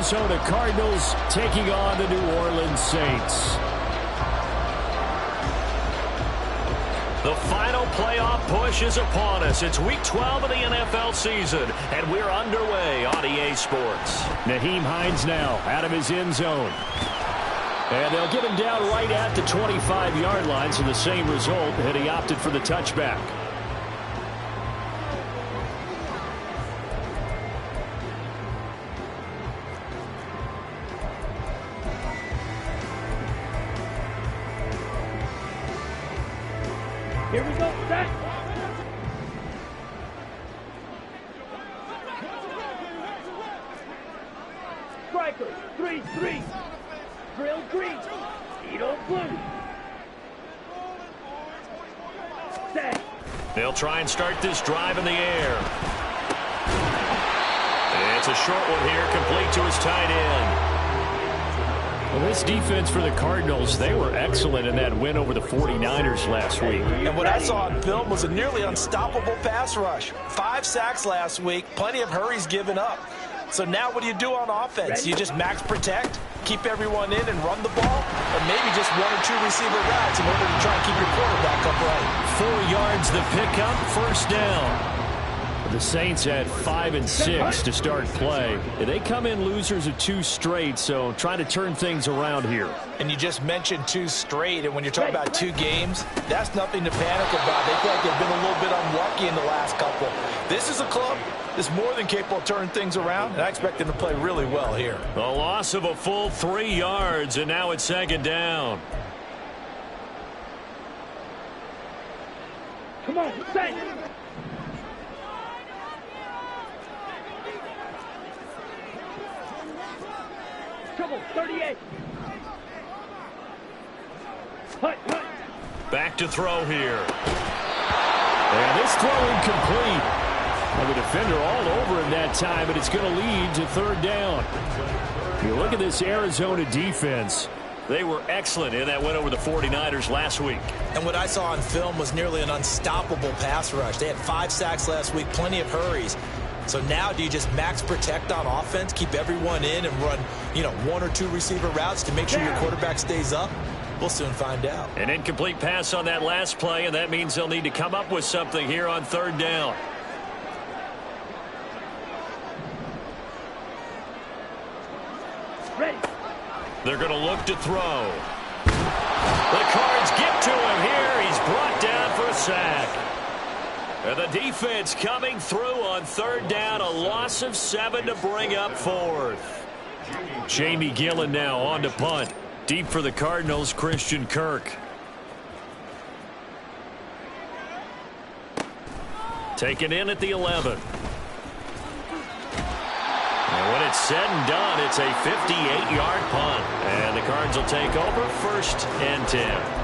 Arizona Cardinals taking on the New Orleans Saints. The final playoff push is upon us. It's Week 12 of the NFL season, and we're underway on EA Sports. Nyheim Hines now out of his end zone. And they'll get him down right at the 25-yard line, so the same result, and he opted for the touchback. Here we go, set. Striker, 3-3. Drill green. Edo blue. Set. They'll try and start this drive in the air. It's a short one here, complete to his tight end. Well, this defense for the Cardinals, they were excellent in that win over the 49ers last week. And what I saw on film was a nearly unstoppable pass rush. 5 sacks last week, plenty of hurries given up. So now what do you do on offense? You just max protect, keep everyone in and run the ball, or maybe just 1 or 2 receiver routes in order to try and keep your quarterback upright. 4 yards the pickup, first down. The Saints had 5 and 6 to start play. They come in losers of 2 straight, so trying to turn things around here. And you just mentioned 2 straight, and when you're talking about 2 games, that's nothing to panic about. They feel like they've been a little bit unlucky in the last couple. This is a club that's more than capable of turning things around, and I expect them to play really well here. A loss of a full 3 yards, and now it's second down. Come on, set. Trouble, 38. Hut. Back to throw here. And this throw incomplete. Well, the defender all over him that time, but it's going to lead to third down. You look at this Arizona defense. They were excellent in that win over the 49ers last week. And what I saw on film was nearly an unstoppable pass rush. They had 5 sacks last week, plenty of hurries. So now do you just max protect on offense, keep everyone in and run, 1 or 2 receiver routes to make sure your quarterback stays up? We'll soon find out. An incomplete pass on that last play, and that means they'll need to come up with something here on third down. Ready. They're going to look to throw. The Cards get to him here. He's brought down for a sack. And the defense coming through on third down. A loss of 7 to bring up fourth. Jamie Gillen now on to punt. Deep for the Cardinals, Christian Kirk. Taken in at the 11. And when it's said and done, it's a 58-yard punt. And the Cards will take over, first and 10.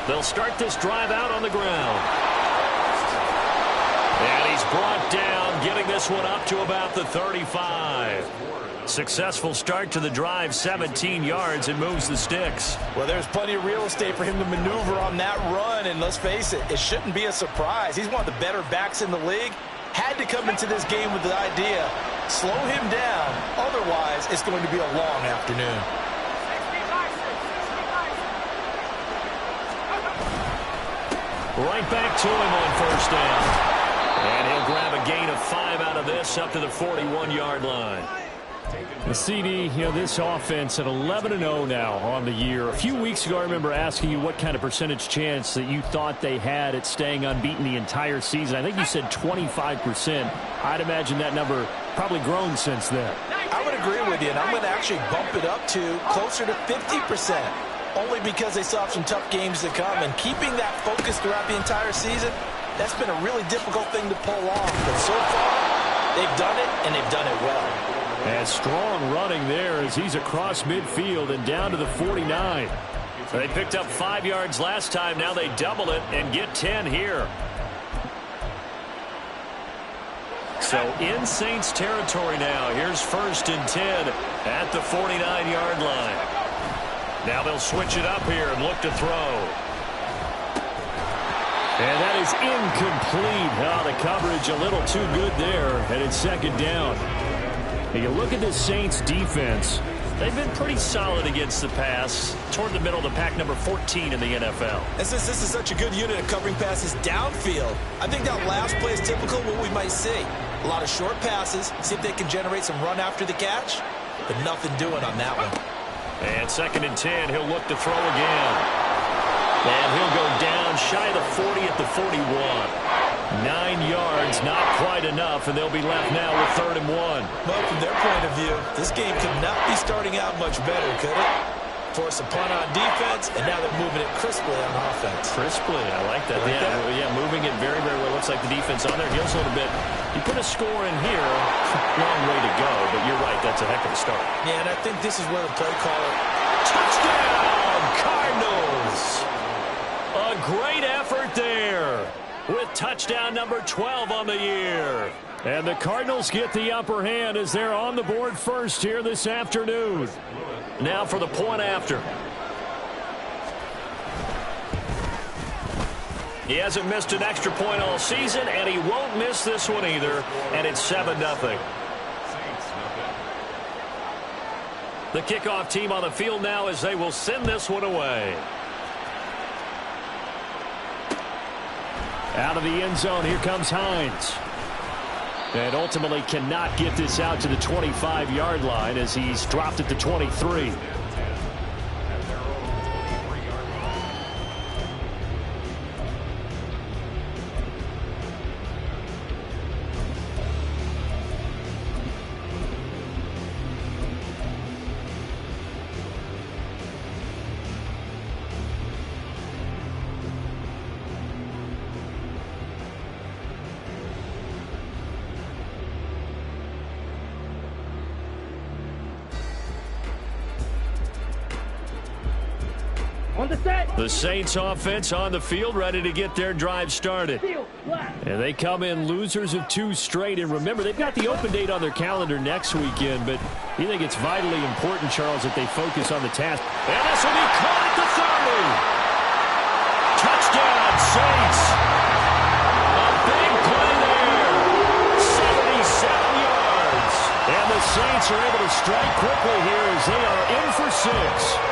They'll start this drive out on the ground. And he's brought down, getting this one up to about the 35. Successful start to the drive, 17 yards, and moves the sticks. Well, there's plenty of real estate for him to maneuver on that run, and let's face it, it shouldn't be a surprise. He's one of the better backs in the league. Had to come into this game with the idea, slow him down, otherwise it's going to be a long afternoon. Right back to him on first down. And he'll grab a gain of 5 out of this up to the 41-yard line. The CD, this offense at 11-0 now on the year. A few weeks ago, I remember asking you what kind of percentage chance that you thought they had at staying unbeaten the entire season. I think you said 25%. I'd imagine that number probably grown since then. I would agree with you, and I'm going to actually bump it up to closer to 50%. Only because they still have some tough games to come. And keeping that focus throughout the entire season, that's been a really difficult thing to pull off. But so far, they've done it, and they've done it well. And strong running there as he's across midfield and down to the 49. They picked up 5 yards last time. Now they double it and get 10 here. So in Saints territory now. Here's 1st and 10 at the 49-yard line. Now they'll switch it up here and look to throw. And that is incomplete. Oh, the coverage a little too good there, and it's 2nd down. And you look at this Saints defense. They've been pretty solid against the pass. Toward the middle of the pack, number 14 in the NFL. And since this is such a good unit of covering passes downfield, I think that last play is typical of what we might see. A lot of short passes, see if they can generate some run after the catch, but nothing doing on that one. And 2nd and 10, he'll look to throw again. And he'll go down shy of the 40 at the 41. 9 yards, not quite enough, and they'll be left now with 3rd and 1. Well, from their point of view, this game could not be starting out much better, could it? Force a punt on defense, and now they're moving it crisply on offense. Crisply, I like that. Like that? Yeah, moving it very, very well. Looks like the defense on their heels a little bit. You put a score in here, long way to go, but you're right, that's a heck of a start. Yeah, and I think this is where the play caller... Touchdown, Cardinals! A great effort there, with touchdown number 12 on the year. And the Cardinals get the upper hand as they're on the board first here this afternoon. Now for the point after. He hasn't missed an extra point all season, and he won't miss this one either, and it's 7-0. The kickoff team on the field now as they will send this one away. Out of the end zone, here comes Hines. And ultimately cannot get this out to the 25-yard line as he's dropped at the 23. On the set. The Saints offense on the field, ready to get their drive started. And they come in losers of 2 straight. And remember, they've got the open date on their calendar next weekend, but you think it's vitally important, Charles, that they focus on the task. And this will be caught at the 30. Touchdown, Saints. A big play there. 77 yards. And the Saints are able to strike quickly here as they are in for 6.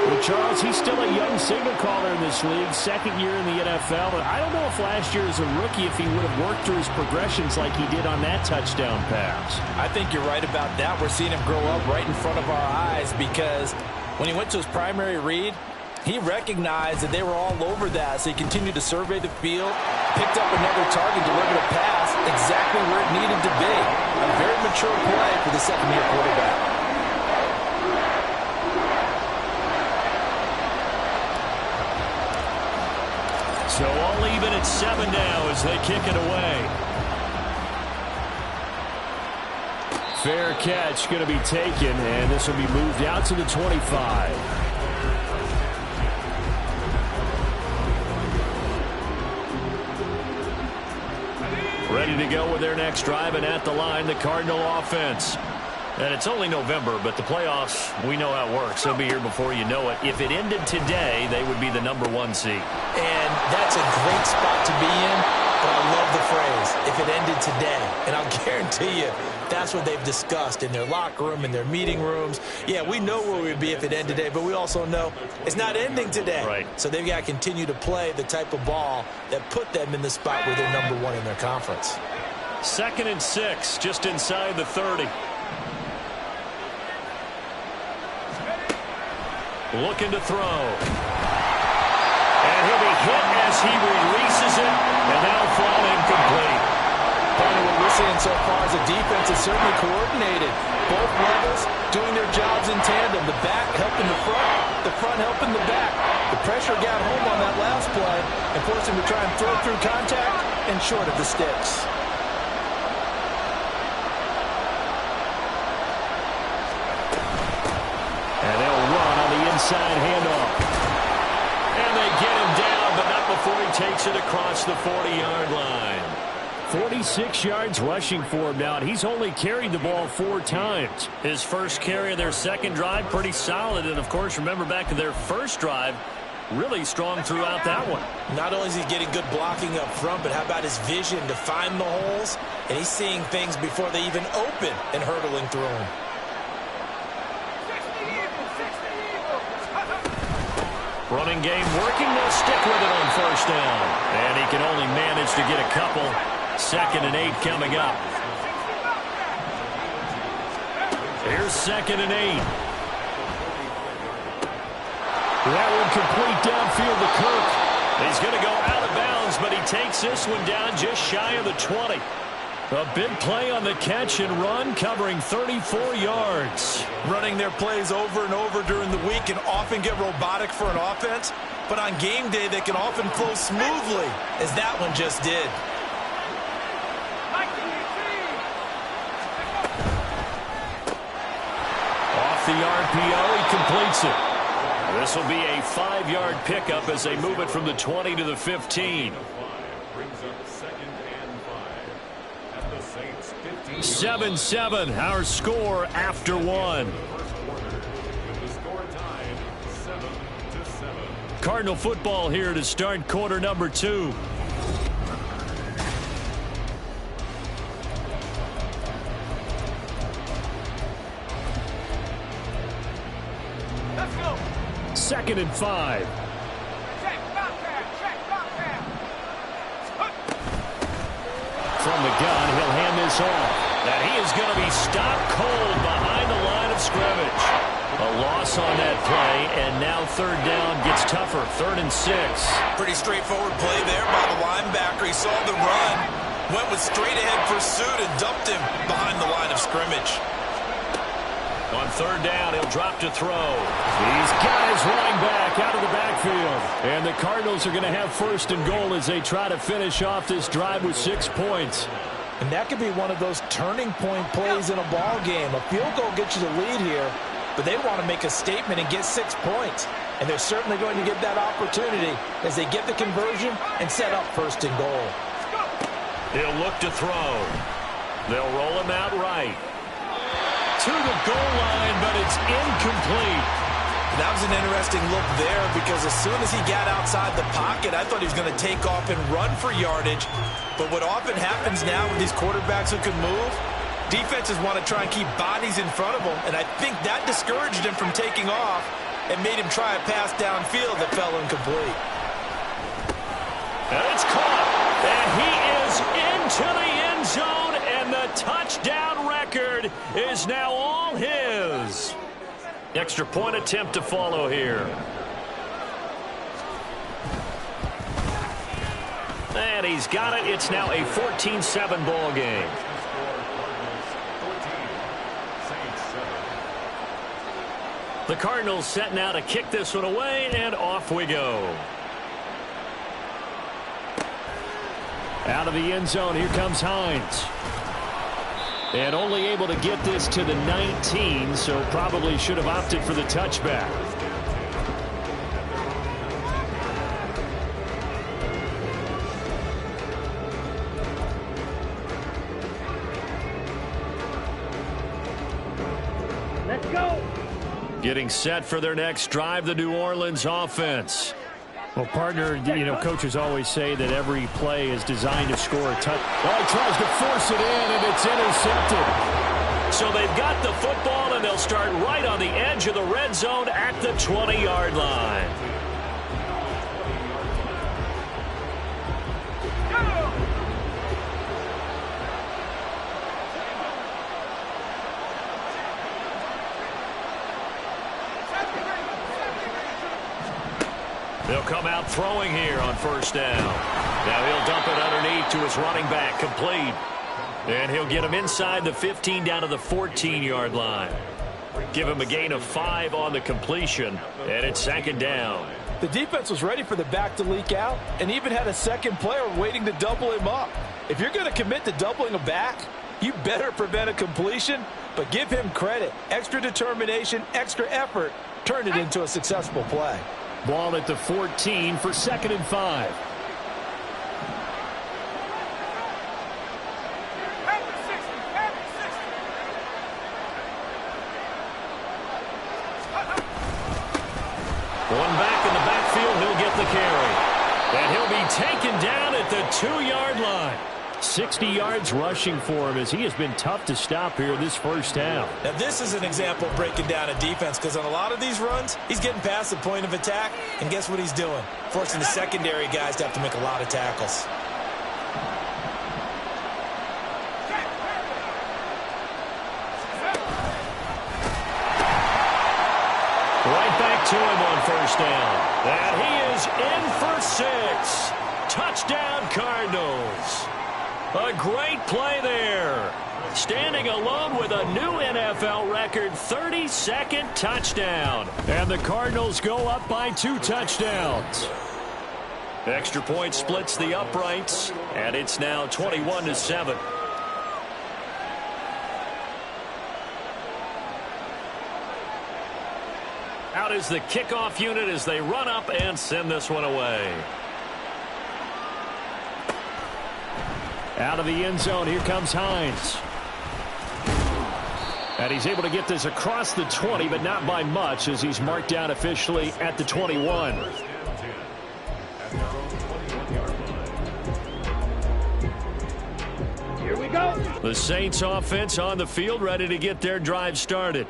Well, Charles, he's still a young signal caller in this league, 2nd year in the NFL. But I don't know if last year as a rookie if he would have worked through his progressions like he did on that touchdown pass. I think you're right about that. We're seeing him grow up right in front of our eyes because when he went to his primary read, he recognized that they were all over that, so he continued to survey the field, picked up another target, delivered a pass exactly where it needed to be. A very mature play for the 2nd-year quarterback. So all even at 7 now as they kick it away. Fair catch going to be taken, and this will be moved out to the 25. Ready to go with their next drive, and at the line, the Cardinal offense. And it's only November, but the playoffs, we know how it works. They'll be here before you know it. If it ended today, they would be the number 1 seed. And that's a great spot to be in, but I love the phrase, if it ended today. And I'll guarantee you, that's what they've discussed in their locker room, in their meeting rooms. Yeah, we know where we'd be if it ended today, but we also know it's not ending today. Right. So they've got to continue to play the type of ball that put them in the spot where they're number 1 in their conference. 2nd and 6, just inside the 30. Looking to throw. And he'll be hit as he releases it, and that'll fall incomplete. Part of what we're seeing so far is the defense is certainly coordinated. Both levels doing their jobs in tandem. The back helping the front helping the back. The pressure got home on that last play and forced him to try and throw through contact and short of the sticks. And they'll run on the inside handoff. And they get him down, but not before he takes it across the 40-yard line. 46 yards rushing for him now, and he's only carried the ball 4 times. His first carry of their second drive, pretty solid. And, of course, remember back to their first drive, really strong throughout that one. Not only is he getting good blocking up front, but how about his vision to find the holes? And he's seeing things before they even open and hurdling through them. Running game working. They'll stick with it on first down. And he can only manage to get a couple. 2nd and 8 coming up. Here's 2nd and 8. That one complete downfield to Kirk. He's going to go out of bounds, but he takes this one down just shy of the 20. A big play on the catch and run, covering 34 yards. Running their plays over and over during the week can often get robotic for an offense, but on game day they can often flow smoothly, as that one just did. Off the RPO, he completes it. This will be a 5-yard pickup as they move it from the 20 to the 15. 7-7, our score after 1. Cardinal football here to start quarter number 2. Let's go. 2nd and 5. From the gun, he'll hand this off. And he is going to be stopped cold behind the line of scrimmage. A loss on that play, and now 3rd down gets tougher. 3rd and 6. Pretty straightforward play there by the linebacker. He saw the run, went with straight-ahead pursuit, and dumped him behind the line of scrimmage. On 3rd down, he'll drop to throw. These guys running back out of the backfield. And the Cardinals are going to have 1st and goal as they try to finish off this drive with 6 points. And that could be one of those turning point plays in a ball game. A field goal gets you the lead here, but they want to make a statement and get 6 points. And they're certainly going to get that opportunity as they get the conversion and set up 1st and goal. He'll look to throw. They'll roll him out right. To the goal line, but it's incomplete. That was an interesting look there because as soon as he got outside the pocket, I thought he was going to take off and run for yardage. But what often happens now with these quarterbacks who can move, defenses want to try and keep bodies in front of them, and I think that discouraged him from taking off and made him try a pass downfield that fell incomplete. And it's caught, and he is into the end zone, and the touchdown record is now all his. Extra point attempt to follow here. And he's got it. It's now a 14-7 ball game. The Cardinals set now to kick this one away, and off we go. Out of the end zone, here comes Hines. And only able to get this to the 19, so probably should have opted for the touchback. Let's go. Getting set for their next drive, the New Orleans offense. Well, partner, you know, coaches always say that every play is designed to score a touchdown. Well, he tries to force it in, and it's intercepted. So they've got the football, and they'll start right on the edge of the red zone at the 20-yard line. They'll come out throwing here on first down. Now he'll dump it underneath to his running back, complete. And he'll get him inside the 15 down to the 14-yard line. Give him a gain of 5 on the completion, and it's 2nd down. The defense was ready for the back to leak out and even had a second player waiting to double him up. If you're going to commit to doubling a back, you better prevent a completion, but give him credit. Extra determination, extra effort turned it into a successful play. Ball at the 14 for 2nd and 5. 2-yard line. 60 yards rushing for him as he has been tough to stop here this first half. Now, this is an example of breaking down a defense because on a lot of these runs, he's getting past the point of attack, and guess what he's doing? Forcing the secondary guys to have to make a lot of tackles. Right back to him on first down. And he is in for 6. Touchdown, Cardinals. A great play there. Standing alone with a new NFL record 32nd touchdown. And the Cardinals go up by 2 touchdowns. Extra point splits the uprights, and it's now 21-7. Out is the kickoff unit as they run up and send this one away. Out of the end zone, here comes Hines. And he's able to get this across the 20, but not by much as he's marked down officially at the 21. Here we go. The Saints offense on the field, ready to get their drive started.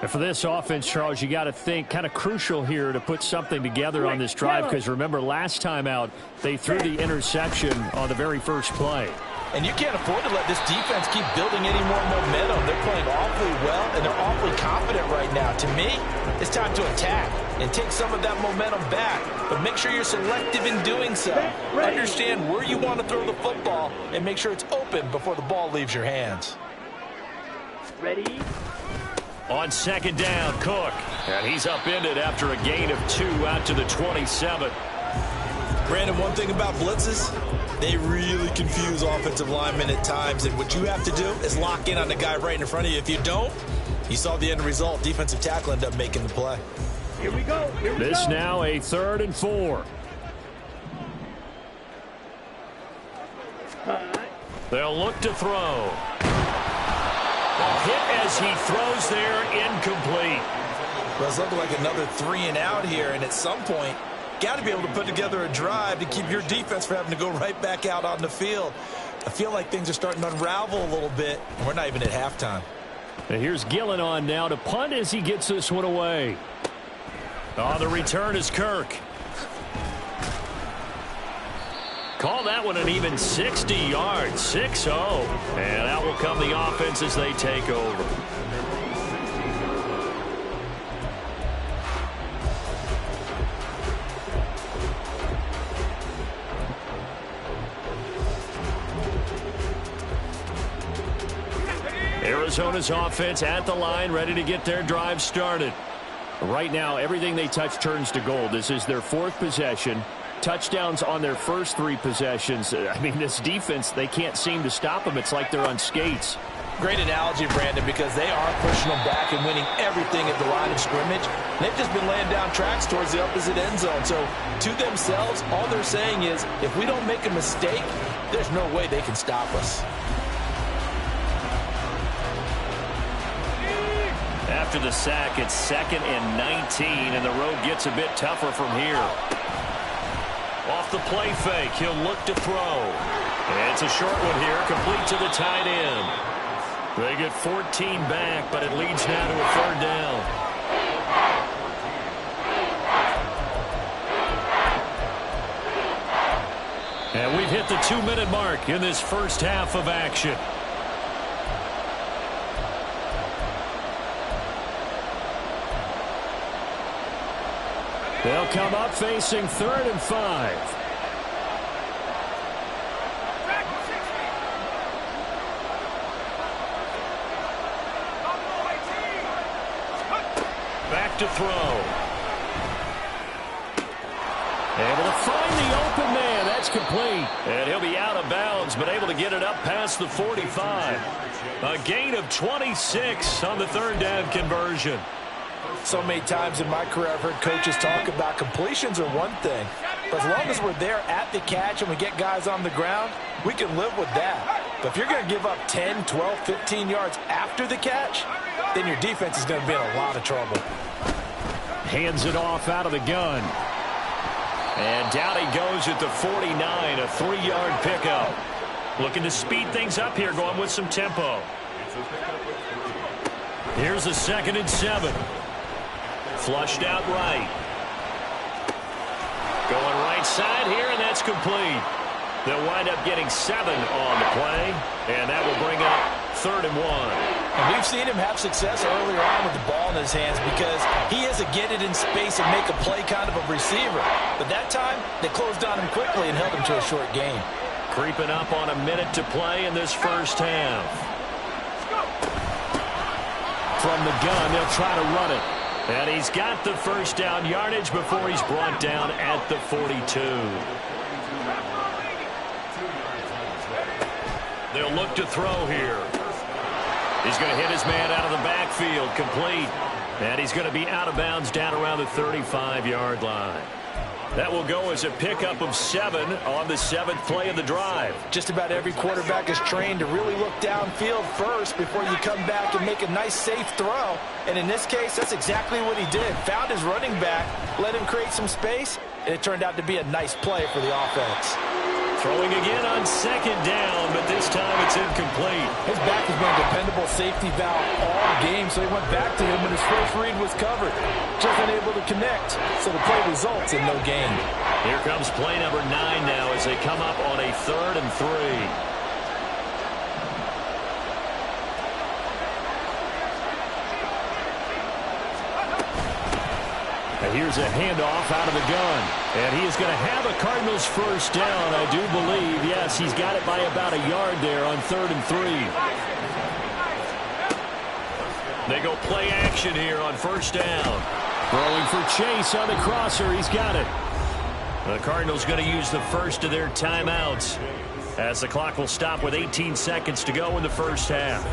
And for this offense, Charles, you got to think kind of crucial here to put something together on this drive because remember last time out they threw the interception on the very first play. And you can't afford to let this defense keep building any more momentum. They're playing awfully well, and they're awfully confident right now. To me, it's time to attack and take some of that momentum back. But make sure you're selective in doing so. Understand where you want to throw the football and make sure it's open before the ball leaves your hands. Ready? On second down, Cook. And he's upended after a gain of 2 out to the 27. Brandon, one thing about blitzes, they really confuse offensive linemen at times. And what you have to do is lock in on the guy right in front of you. If you don't, you saw the end result. Defensive tackle ended up making the play. Here we go. Here we this go. Now a 3rd and 4. They'll look to throw. A hit as he throws there, incomplete. Well, it's looking like another 3 and out here, and at some point, got to be able to put together a drive to keep your defense from having to go right back out on the field. I feel like things are starting to unravel a little bit, and we're not even at halftime. And here's Gillen on now to punt as he gets this one away. Oh, the return is Kirk. Call that one an even 60 yards, 6-0. And out will come the offense as they take over. Arizona's offense at the line, ready to get their drive started. Right now, everything they touch turns to gold. This is their 4th possession. Touchdowns on their first 3 possessions. I mean, this defense, they can't seem to stop them. It's like they're on skates. Great analogy, Brandon, because they are pushing them back and winning everything at the line of scrimmage. They've just been laying down tracks towards the opposite end zone. So, to themselves, all they're saying is, if we don't make a mistake, there's no way they can stop us. After the sack, it's 2nd and 19, and the road gets a bit tougher from here. Off the play fake, he'll look to throw. And it's a short one here, complete to the tight end. They get 14 back, but it leads now to a 3rd down. And we've hit the 2-minute mark in this first half of action. They'll come up facing 3rd and 5. Back to throw. Able to find the open man. That's complete. And he'll be out of bounds, but able to get it up past the 45. A gain of 26 on the 3rd down conversion. So many times in my career I've heard coaches talk about completions are one thing, but as long as we're there at the catch and we get guys on the ground, we can live with that. But if you're going to give up 10, 12, 15 yards after the catch, then your defense is going to be in a lot of trouble. Hands it off out of the gun. And down he goes at the 49, a 3-yard pickup. Looking to speed things up here, going with some tempo. Here's a 2nd and 7. Flushed out right. Going right side here, and that's complete. They'll wind up getting 7 on the play, and that will bring up 3rd and 1. And we've seen him have success earlier on with the ball in his hands because he has a get it in space and make a play kind of a receiver. But that time, they closed on him quickly and held him to a short gain. Creeping up on a minute to play in this first half. From the gun, they'll try to run it. And he's got the first down yardage before he's brought down at the 42. They'll look to throw here. He's going to hit his man out of the backfield, complete. And he's going to be out of bounds down around the 35-yard line. That will go as a pickup of 7 on the 7th play of the drive. Just about every quarterback is trained to really look downfield first before you come back and make a nice, safe throw. And in this case, that's exactly what he did. Found his running back, let him create some space, and it turned out to be a nice play for the offense. Throwing again on 2nd down, but this time it's incomplete. His back has been a dependable safety valve all game, so he went back to him when his first read was covered. Just unable to connect, so the play results in no gain. Here comes play number 9 now as they come up on a 3rd and 3. Here's a handoff out of the gun. And he is going to have a Cardinals first down, I do believe. Yes, he's got it by about a yard there on 3rd and 3. They go play action here on first down. Rolling for Chase on the crosser. He's got it. The Cardinals going to use the first of their timeouts as the clock will stop with 18 seconds to go in the first half.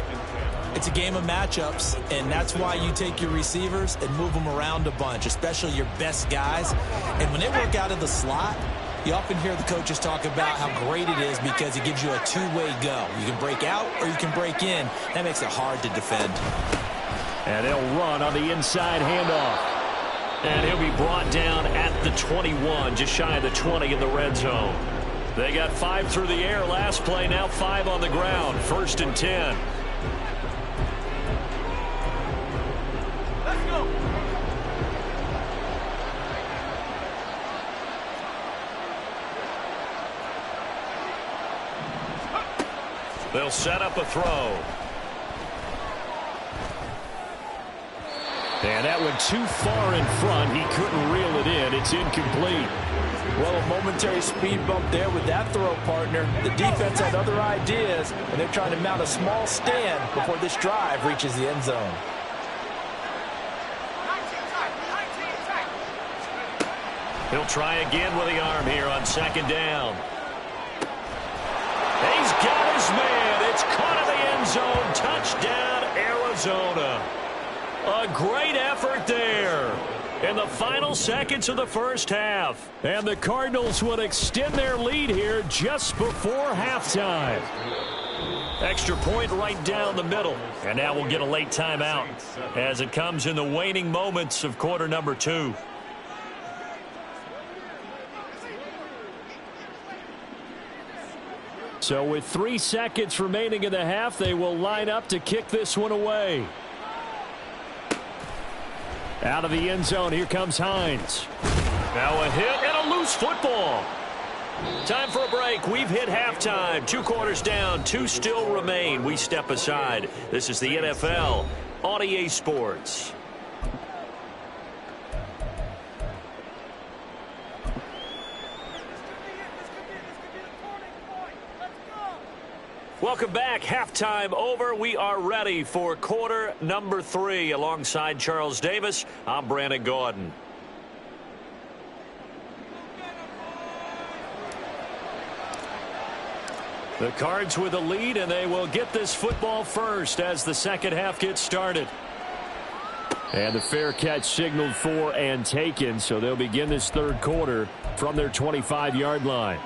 It's a game of matchups, and that's why you take your receivers and move them around a bunch, especially your best guys. And when they work out of the slot, you often hear the coaches talk about how great it is because it gives you a two-way go. You can break out or you can break in. That makes it hard to defend. And they'll run on the inside handoff. And he'll be brought down at the 21, just shy of the 20 in the red zone. They got 5 through the air last play, now 5 on the ground. 1st and 10. They'll set up a throw. And that went too far in front. He couldn't reel it in. It's incomplete. Well, a momentary speed bump there with that throw, partner. The defense had other ideas, and they're trying to mount a small stand before this drive reaches the end zone. He'll try again with the arm here on 2nd down. He's got his man. It's caught in the end zone. Touchdown, Arizona. A great effort there in the final seconds of the first half. And the Cardinals would extend their lead here just before halftime. Extra point right down the middle. And now we'll get a late timeout as it comes in the waning moments of quarter number 2. So with 3 seconds remaining in the half, they will line up to kick this one away. Out of the end zone, here comes Hines. Now a hit and a loose football. Time for a break. We've hit halftime. 2 quarters down, 2 still remain. We step aside. This is the NFL on EA Sports. Welcome back. Halftime over. We are ready for quarter number 3. Alongside Charles Davis, I'm Brandon Gordon. The Cards with a lead, and they will get this football first as the second half gets started. And the fair catch signaled for and taken, so they'll begin this third quarter from their 25-yard line.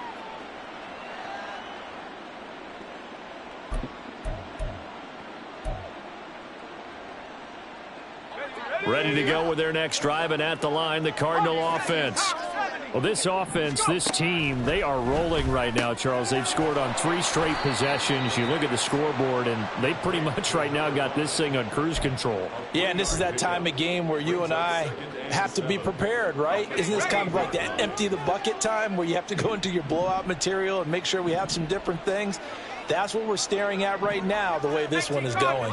Ready to go with their next drive, and at the line, the Cardinal offense. Well, this offense, this team, they are rolling right now, Charles. They've scored on 3 straight possessions. You look at the scoreboard, and they pretty much right now got this thing on cruise control. Yeah, and this is that time of game where you and I have to be prepared, right? Isn't this kind of like that empty the bucket time where you have to go into your blowout material and make sure we have some different things? That's what we're staring at right now, the way this one is going.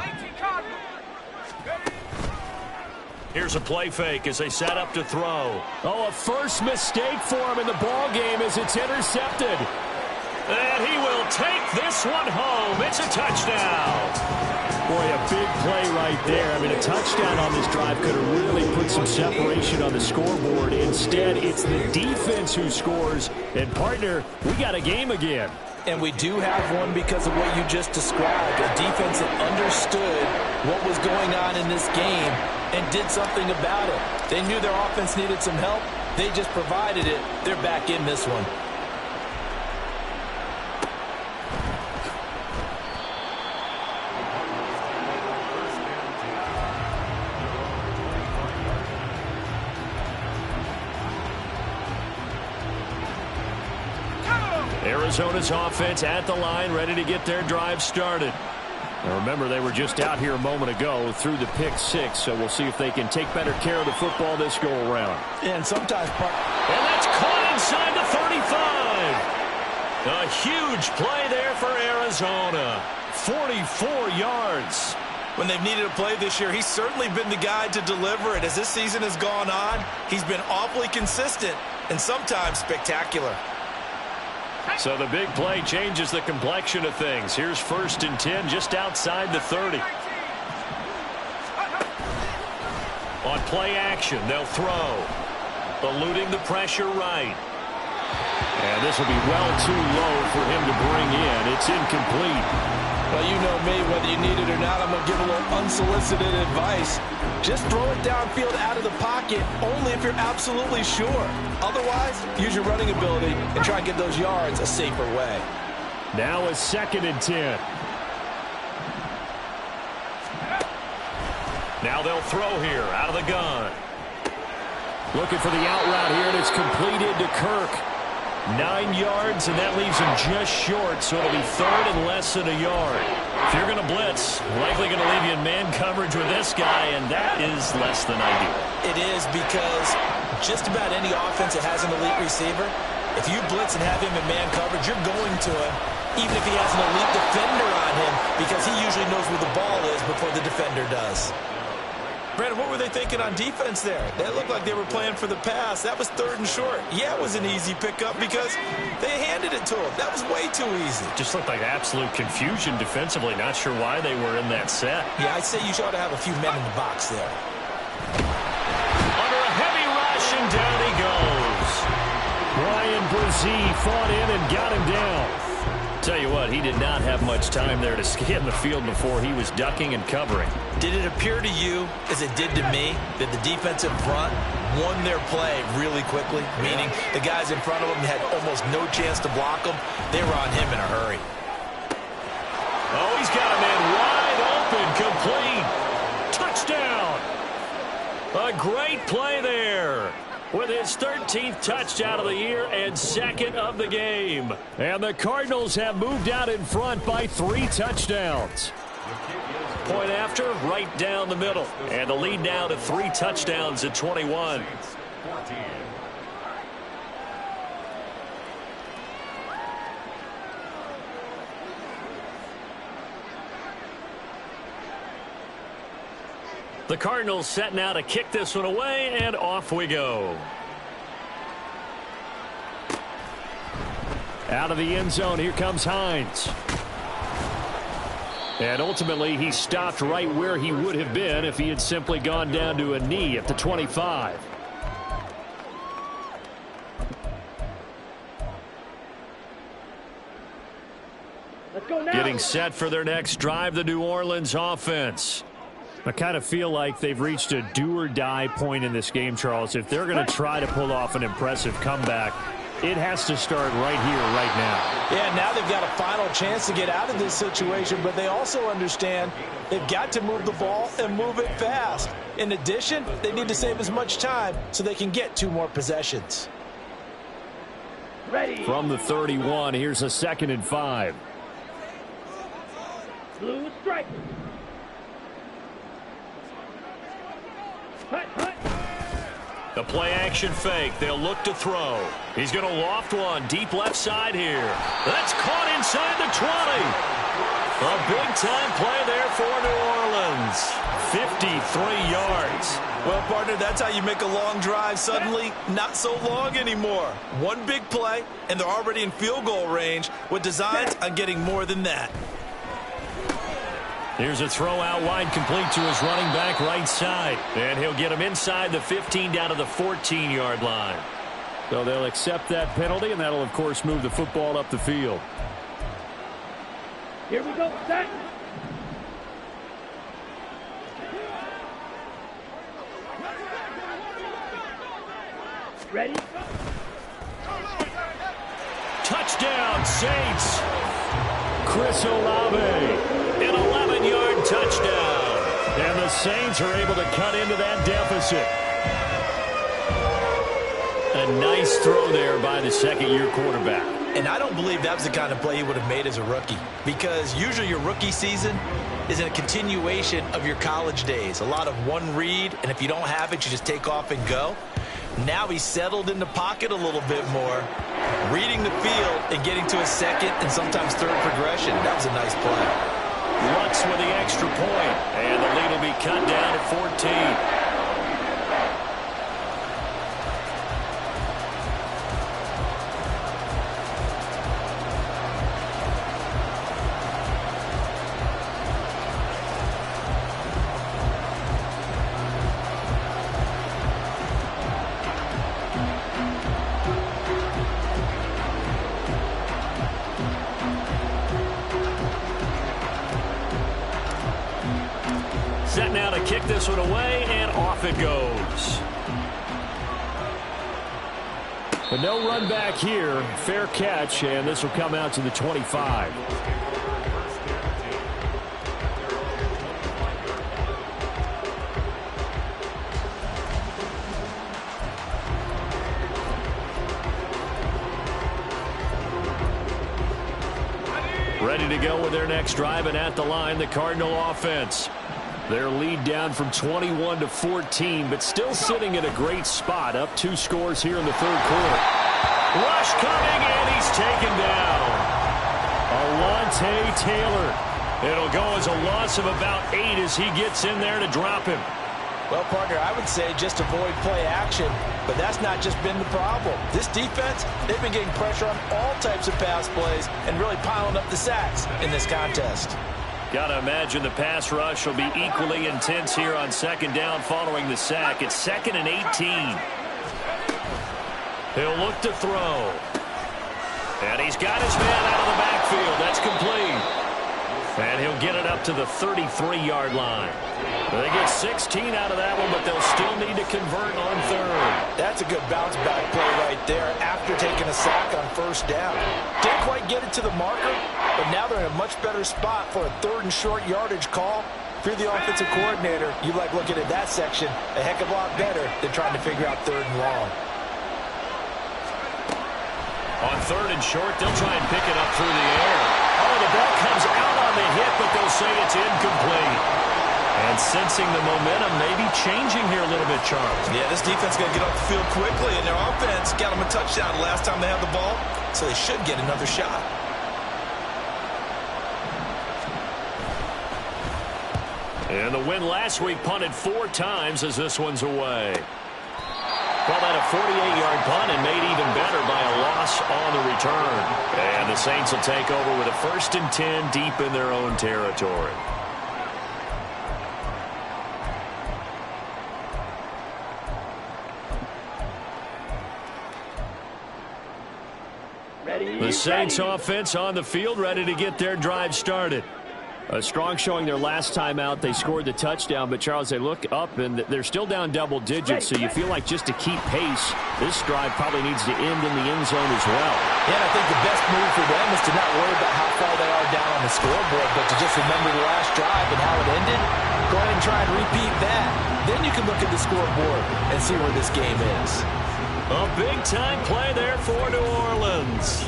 Here's a play fake as they set up to throw. Oh, a first mistake for him in the ball game as it's intercepted. And he will take this one home. It's a touchdown. Boy, a big play right there. I mean, a touchdown on this drive could have really put some separation on the scoreboard. Instead, it's the defense who scores. And, partner, we got a game again. And we do have one because of what you just described. A defense that understood what was going on in this game and did something about it. They knew their offense needed some help. They just provided it. They're back in this one. Arizona's offense at the line, ready to get their drive started. Now remember, they were just out here a moment ago through the pick 6, so we'll see if they can take better care of the football this go-around. And sometimes... And that's caught inside the 35. A huge play there for Arizona. 44 yards. When they've needed a play this year, he's certainly been the guy to deliver it. As this season has gone on, he's been awfully consistent and sometimes spectacular. So the big play changes the complexion of things. Here's 1st and 10 just outside the 30. On play action, they'll throw. Eluding the pressure right. And this will be well too low for him to bring in. It's incomplete. Well, you know me, whether you need it or not, I'm going to give a little unsolicited advice. Just throw it downfield out of the pocket only if you're absolutely sure. Otherwise, use your running ability and try and get those yards a safer way. Now a 2nd and 10. Now they'll throw here out of the gun. Looking for the out route here, and it's completed to Kirk. 9 yards, and that leaves him just short, so it'll be 3rd and less than a yard. If you're going to blitz, likely going to leave you in man coverage with this guy, and that is less than ideal. It is, because just about any offense that has an elite receiver, if you blitz and have him in man coverage, you're going to him, even if he has an elite defender on him, because he usually knows where the ball is before the defender does. Brandon, what were they thinking on defense there? That looked like they were playing for the pass. That was 3rd and short. Yeah, it was an easy pickup because they handed it to him. That was way too easy. Just looked like absolute confusion defensively. Not sure why they were in that set. Yeah, I'd say you ought to have a few men in the box there. Under a heavy rush, and down he goes. Ryan Brzee fought in and got him down. Tell you what, he did not have much time there to scan the field before he was ducking and covering. Did it appear to you, as it did to me, that the defensive front won their play really quickly? Meaning the guys in front of them had almost no chance to block them. They were on him in a hurry. Oh, he's got a man wide open, complete. Touchdown. A great play there. With his 13th touchdown of the year and 2nd of the game. And the Cardinals have moved out in front by 3 touchdowns. Point after, right down the middle. And the lead now to 3 touchdowns at 21. The Cardinals set now to kick this one away, and off we go. Out of the end zone, here comes Hines. And ultimately, he stopped right where he would have been if he had simply gone down to a knee at the 25. Let's go now. Getting set for their next drive, the New Orleans offense. I kind of feel like they've reached a do-or-die point in this game, Charles. If they're going to try to pull off an impressive comeback, it has to start right here, right now. Yeah, now they've got a final chance to get out of this situation, but they also understand they've got to move the ball and move it fast. In addition, they need to save as much time so they can get 2 more possessions. Ready. From the 31, here's a 2nd and 5. Blue strike. Hut, hut. The play action fake. They'll look to throw. He's going to loft one deep left side here. That's caught inside the 20. A big-time play there for New Orleans. 53 yards. Well, partner, that's how you make a long drive suddenly not so long anymore. One big play, and they're already in field goal range with designs on getting more than that. Here's a throw out wide, complete to his running back right side. And he'll get him inside the 15 down to the 14-yard line. So they'll accept that penalty, and that'll, of course, move the football up the field. Here we go. Set. Ready. Touchdown, Saints. Chris Olave. An 11-yard touchdown. And the Saints are able to cut into that deficit. A nice throw there by the second-year quarterback. And I don't believe that was the kind of play he would have made as a rookie, because usually your rookie season is a continuation of your college days. A lot of one read, and if you don't have it, you just take off and go. Now he's settled in the pocket a little bit more, reading the field and getting to a second and sometimes third progression. That was a nice play. Lutz with the extra point, and the lead will be cut down at 14. Set now to kick this one away, and off it goes. But no run back here. Fair catch, and this will come out to the 25. Ready to go with their next drive, and at the line, the Cardinal offense. Their lead down from 21 to 14, but still sitting at a great spot, up 2 scores here in the third quarter. Rush coming, and he's taken down. Alontae Taylor. It'll go as a loss of about 8 as he gets in there to drop him. Well, partner, I would say just avoid play action, but that's not just been the problem. This defense, they've been getting pressure on all types of pass plays and really piling up the sacks in this contest. Got to imagine the pass rush will be equally intense here on second down following the sack. It's 2nd and 18. He'll look to throw. And he's got his man out of the backfield. That's complete. And he'll get it up to the 33-yard line. They get 16 out of that one, but they'll still need to convert on third. That's a good bounce-back play right there after taking a sack on first down. Didn't quite get it to the marker, but now they're in a much better spot for a 3rd and short yardage call. If you're the offensive coordinator, you like looking at that section a heck of a lot better than trying to figure out 3rd and long. On 3rd and short, they'll try and pick it up through the air. Oh, the ball comes out on the hit, but they'll say it's incomplete. And sensing the momentum maybe changing here a little bit, Charles. Yeah, this defense is going to get off the field quickly, and their offense got them a touchdown the last time they had the ball, so they should get another shot. And the win last week punted 4 times as this one's away. Call that a 48-yard punt and made even better by a loss on the return. And the Saints will take over with a 1st and 10 deep in their own territory. The Saints offense on the field, ready to get their drive started. A strong showing their last time out. They scored the touchdown, but, Charles, they look up, and they're still down double digits, so you feel like just to keep pace, this drive probably needs to end in the end zone as well. Yeah, and I think the best move for them is to not worry about how far they are down on the scoreboard, but to just remember the last drive and how it ended. Go ahead and try and repeat that. Then you can look at the scoreboard and see where this game is. A big-time play there for New Orleans.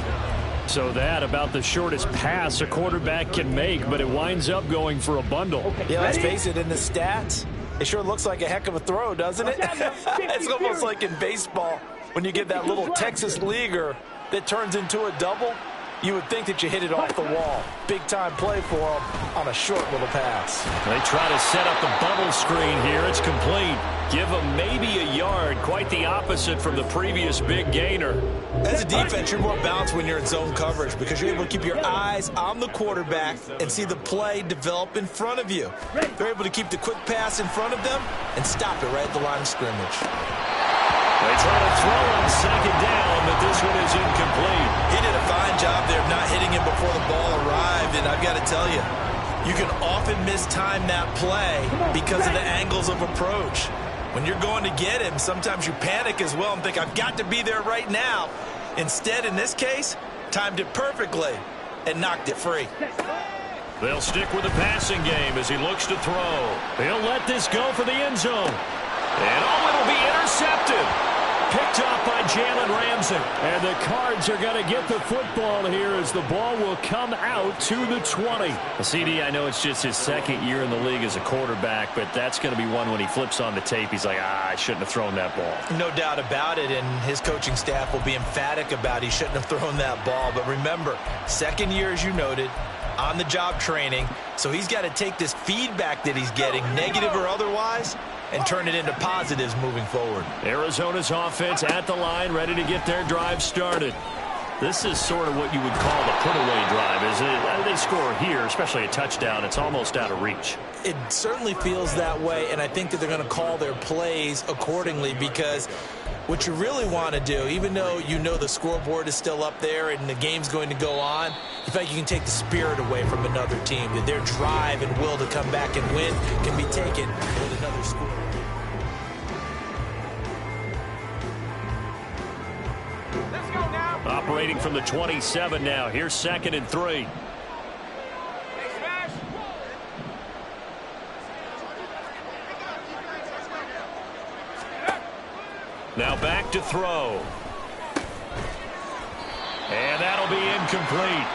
So that about the shortest pass a quarterback can make, but it winds up going for a bundle. Yeah, let's face it, in the stats, it sure looks like a heck of a throw, doesn't it? It's almost like in baseball when you get that little Texas leaguer that turns into a double. You would think that you hit it off the wall. Big-time play for him on a short little pass. They try to set up the bubble screen here. It's complete. Give them maybe a yard. Quite the opposite from the previous big gainer. As a defense, you're more balanced when you're in zone coverage because you're able to keep your eyes on the quarterback and see the play develop in front of you. They're able to keep the quick pass in front of them and stop it right at the line of scrimmage. They try to throw on second down, but this one is incomplete. He did a fine job there of not hitting him before the ball arrived, and I've got to tell you, you can often mistime that play because of the angles of approach. When you're going to get him, sometimes you panic as well and think, I've got to be there right now. Instead, in this case, timed it perfectly and knocked it free. They'll stick with the passing game as he looks to throw. He'll let this go for the end zone. And it'll be intercepted. Picked off by Jalen Ramsey. And the Cards are going to get the football here as the ball will come out to the 20. CD, I know it's just his second year in the league as a quarterback, but that's going to be one when he flips on the tape. He's like, I shouldn't have thrown that ball. No doubt about it, and his coaching staff will be emphatic about he shouldn't have thrown that ball. But remember, second year, as you noted, on-the-job training, so he's got to take this feedback that he's getting, negative or otherwise, and turn it into positives moving forward. Arizona's offense at the line, ready to get their drive started. This is sort of what you would call the put-away drive, isn't it? They score here, especially a touchdown. It's almost out of reach. It certainly feels that way, and I think that they're going to call their plays accordingly because what you really want to do, even though you know the scoreboard is still up there and the game's going to go on, you feel like you can take the spirit away from another team, that their drive and will to come back and win can be taken with another score. Operating from the 27 now. Here's 2nd and 3. Now back to throw. And that'll be incomplete.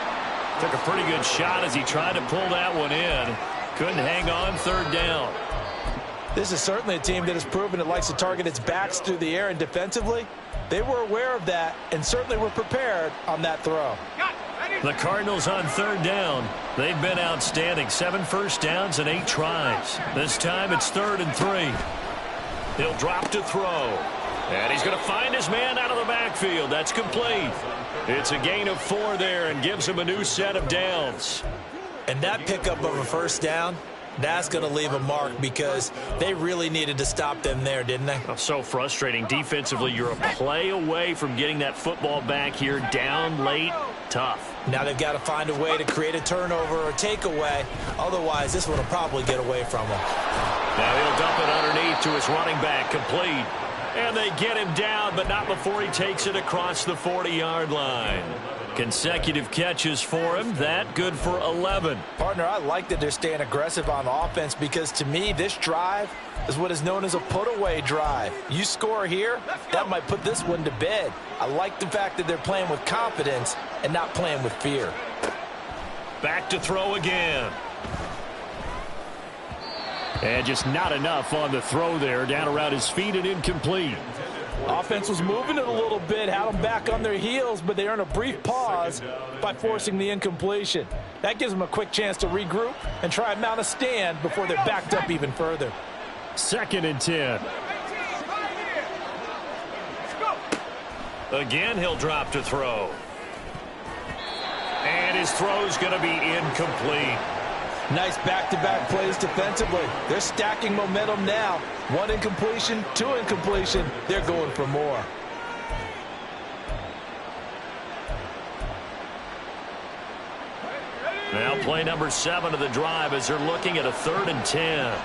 Took a pretty good shot as he tried to pull that one in. Couldn't hang on 3rd down. This is certainly a team that has proven it likes to target its backs through the air, and defensively, they were aware of that and certainly were prepared on that throw. The Cardinals on 3rd down. They've been outstanding. 7 first downs and 8 tries. This time it's 3rd and 3. He'll drop to throw. And he's going to find his man out of the backfield. That's complete. It's a gain of 4 there and gives him a new set of downs. And that pickup of a first down, that's going to leave a mark because they really needed to stop them there, didn't they? Oh, so frustrating. Defensively, you're a play away from getting that football back here. Down late, tough. Now they've got to find a way to create a turnover or takeaway. Otherwise, this one will probably get away from them. Now he'll dump it underneath to his running back, complete. And they get him down, but not before he takes it across the 40-yard line. Consecutive catches for him. That good for 11. Partner, I like that they're staying aggressive on offense because to me, this drive is what is known as a put-away drive. You score here, that might put this one to bed. I like the fact that they're playing with confidence and not playing with fear. Back to throw again. And just not enough on the throw there. Down around his feet and incomplete. Offense was moving it a little bit, had them back on their heels, but they earned a brief pause by forcing the incompletion. That gives them a quick chance to regroup and try and mount a stand before they're backed up even further. 2nd and 10. Again, he'll drop to throw. And his throw's going to be incomplete. Nice back-to-back plays defensively. They're stacking momentum now. 1 incompletion, 2 incompletion. They're going for more. Now play number 7 of the drive as they're looking at a 3rd and 10.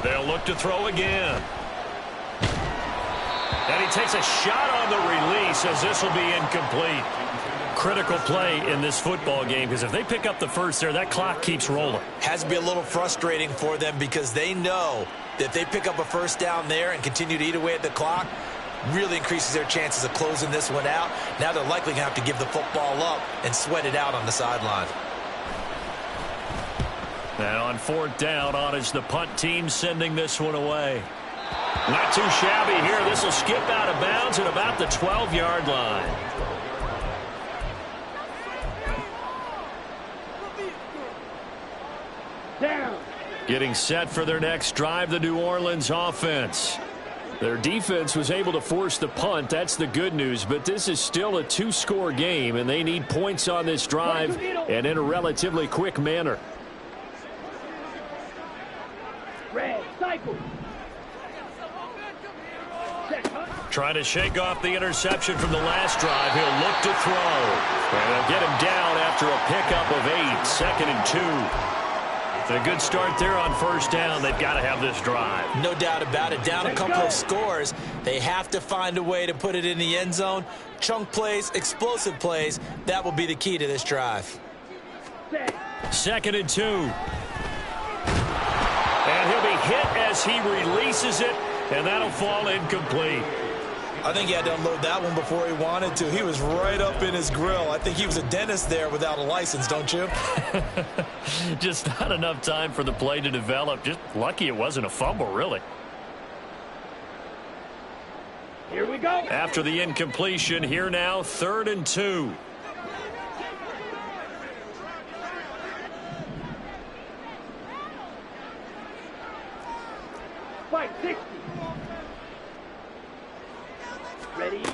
They'll look to throw again. And he takes a shot on the release as this will be incomplete. critical play in this football game because if they pick up the first there, that clock keeps rolling. Has to be a little frustrating for them because they know that if they pick up a first down there and continue to eat away at the clock, really increases their chances of closing this one out. Now they're likely going to have to give the football up and sweat it out on the sideline. And on fourth down, on is the punt team sending this one away. Not too shabby here. This will skip out of bounds at about the 12-yard line. Down. Getting set for their next drive, the New Orleans offense. Their defense was able to force the punt. That's the good news. But this is still a two-score game, and they need points on this drive and in a relatively quick manner. Red, cycle. Trying to shake off the interception from the last drive. He'll look to throw. And they'll get him down after a pickup of 8. 2nd and 2. It's a good start there on first down. They've got to have this drive. No doubt about it. Down a couple of scores. They have to find a way to put it in the end zone. Chunk plays, explosive plays. That will be the key to this drive. 2nd and 2. And he'll be hit as he releases it. And that'll fall incomplete. I think he had to unload that one before he wanted to. He was right up in his grill. I think he was a dentist there without a license, don't you? Just not enough time for the play to develop. Just lucky it wasn't a fumble, really. Here we go. After the incompletion, here now, 3rd and 2. Fight 60. Ready?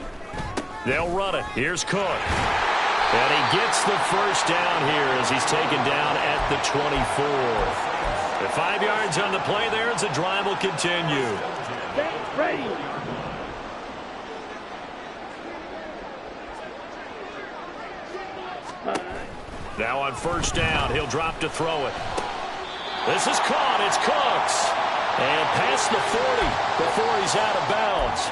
They'll run it. Here's Cook. And he gets the first down here as he's taken down at the 24. The 5 yards on the play there as the drive will continue. Ready? Now on first down, he'll drop to throw it. This is caught. It's Cooks. And past the 40 before he's out of bounds.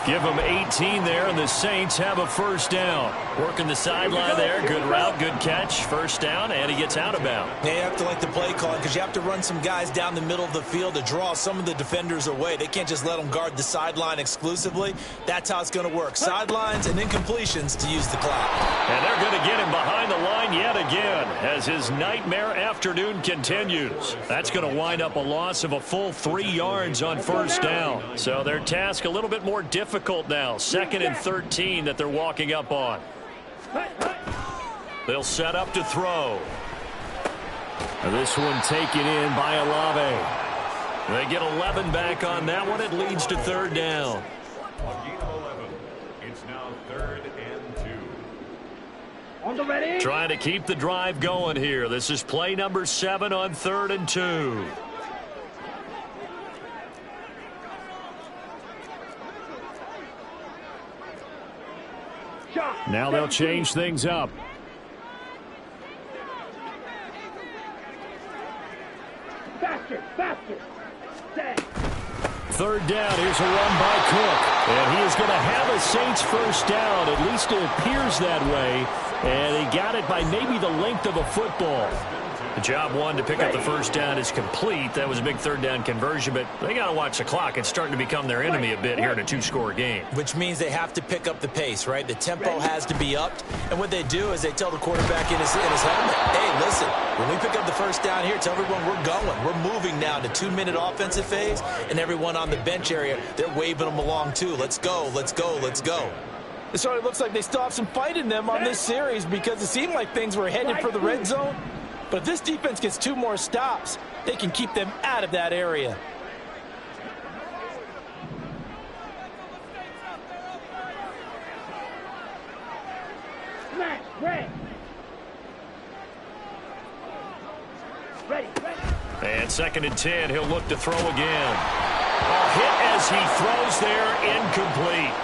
Give them 18 there, and the Saints have a first down. Working the sideline there. Good route, good catch. First down, and he gets out of bounds. Yeah, you have to like the play calling because you have to run some guys down the middle of the field to draw some of the defenders away. They can't just let them guard the sideline exclusively. That's how it's going to work. Sidelines and incompletions to use the clock. And they're going to get him behind the line yet again as his nightmare afternoon continues. That's going to wind up a loss of a full 3 yards on first down. So their task a little bit more difficult now. 2nd and 13 that they're walking up on. They'll set up to throw. This one taken in by Olave. They get 11 back on that one. It leads to 3rd down. It's now 3rd and 2. On the ready? Trying to keep the drive going here. This is play number 7 on 3rd and 2. Now they'll change things up. Faster, faster. Set. 3rd down. Here's a run by Cook. And he is going to have a Saints first down. At least it appears that way. And he got it by maybe the length of a football. The job one to pick up the first down is complete. That was a big 3rd down conversion, but they got to watch the clock. It's starting to become their enemy a bit here in a 2-score game. Which means they have to pick up the pace, right? The tempo has to be upped. And what they do is they tell the quarterback in his helmet, hey, listen, when we pick up the first down here, tell everyone we're going. We're moving now to 2-minute offensive phase, and everyone on the bench area, they're waving them along too. Let's go, let's go, let's go. It sort of looks like they still have some fight in them on this series because it seemed like things were headed for the red zone. But if this defense gets 2 more stops, they can keep them out of that area. Smash, ready. Ready, ready. And 2nd and 10, he'll look to throw again. A hit as he throws there, incomplete.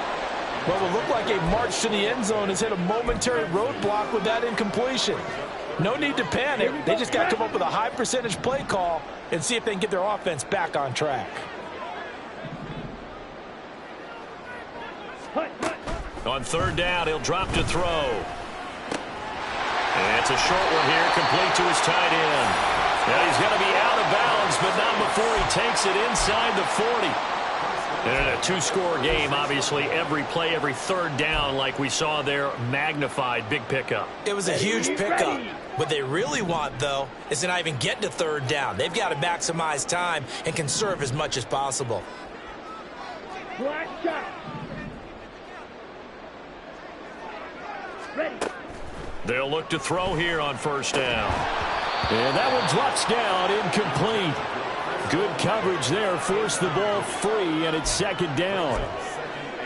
What will look like a march to the end zone has hit a momentary roadblock with that incompletion. No need to panic. They just got to come up with a high percentage play call and see if they can get their offense back on track. On 3rd down, he'll drop to throw. And it's a short one here, complete to his tight end. Now he's going to be out of bounds, but not before he takes it inside the 40. And in a two-score game, obviously, every play, every third down, like we saw there, magnified, big pickup. It was a huge pickup. What they really want, though, is to not even get to third down. They've got to maximize time and conserve as much as possible. Black shot. Ready. They'll look to throw here on first down. And that one drops down, incomplete. Good coverage there, forced the ball free, and it's second down.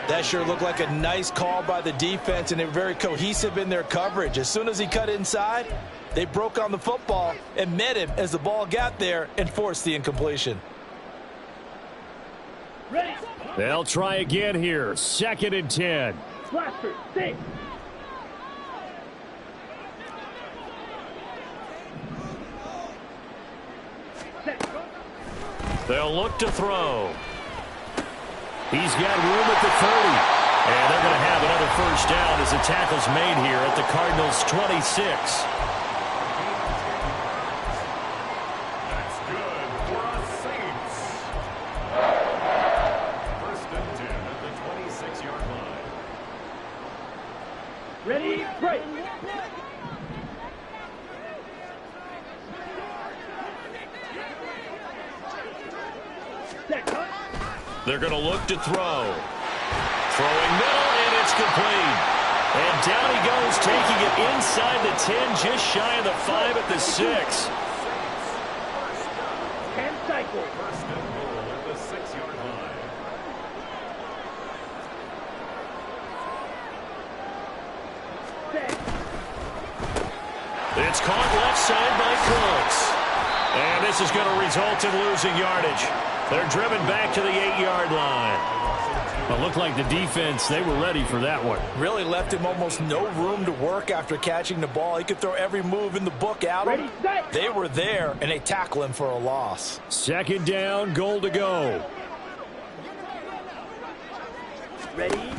That sure looked like a nice call by the defense, and they were very cohesive in their coverage. As soon as he cut inside, they broke on the football and met him as the ball got there and forced the incompletion. Ready. They'll try again here, 2nd and 10. Blaster, 6. They'll look to throw. He's got room at the 30. And they're going to have another first down as the tackle's made here at the Cardinals' 26. That's good for the Saints. First and 10 at the 26-yard line. Ready, break. They're going to look to throw. Throwing middle, and it's complete. And down he goes, taking it inside the 10, just shy of the 5 at the 6. 10 cycles. First and goal at the 6-yard line. It's caught left side by Cooks. And this is going to result in losing yardage. They're driven back to the 8-yard line. It looked like the defense, they were ready for that one. Really left him almost no room to work after catching the ball. He could throw every move in the book at him. Ready, set. They were there, and they tackle him for a loss. 2nd down, goal to go. Ready.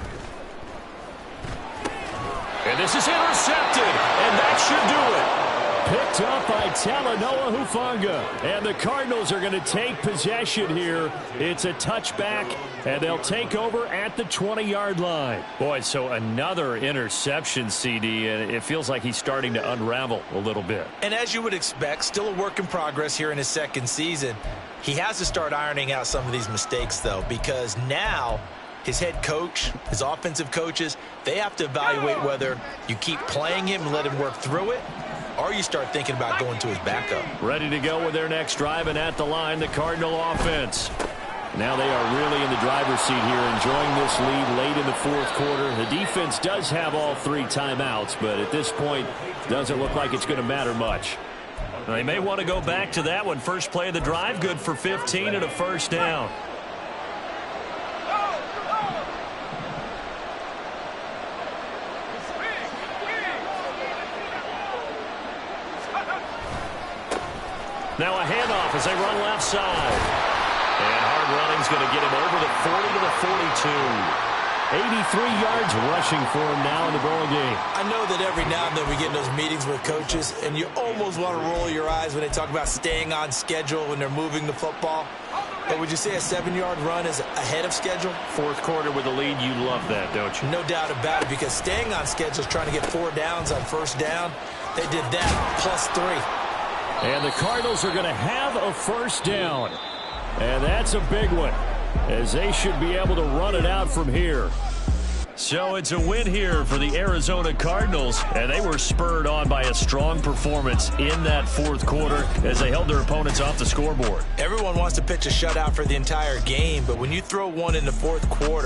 And this is intercepted, and that should do it. Picked up by Talanoa Hufanga. And the Cardinals are going to take possession here. It's a touchback, and they'll take over at the 20-yard line. Boy, so another interception, CD, and it feels like he's starting to unravel a little bit. And as you would expect, still a work in progress here in his second season. He has to start ironing out some of these mistakes, though, because now his head coach, his offensive coaches, they have to evaluate whether you keep playing him and let him work through it, or you start thinking about going to his backup. Ready to go with their next drive, and at the line, the Cardinal offense. Now they are really in the driver's seat here, enjoying this lead late in the fourth quarter. The defense does have all 3 timeouts, but at this point, doesn't look like it's going to matter much. They may want to go back to that one. First play of the drive, good for 15 and a first down. Now a handoff as they run left side. And hard running's going to get him over the 40 to the 42. 83 yards rushing for him now in the ball game. I know that every now and then we get in those meetings with coaches, and you almost want to roll your eyes when they talk about staying on schedule when they're moving the football. But would you say a 7-yard run is ahead of schedule? Fourth quarter with a lead, you love that, don't you? No doubt about it, because staying on schedule is trying to get 4 downs on first down. They did that plus 3. And the Cardinals are going to have a first down. And that's a big one, as they should be able to run it out from here. So it's a win here for the Arizona Cardinals, and they were spurred on by a strong performance in that fourth quarter as they held their opponents off the scoreboard. Everyone wants to pitch a shutout for the entire game, but when you throw one in the fourth quarter,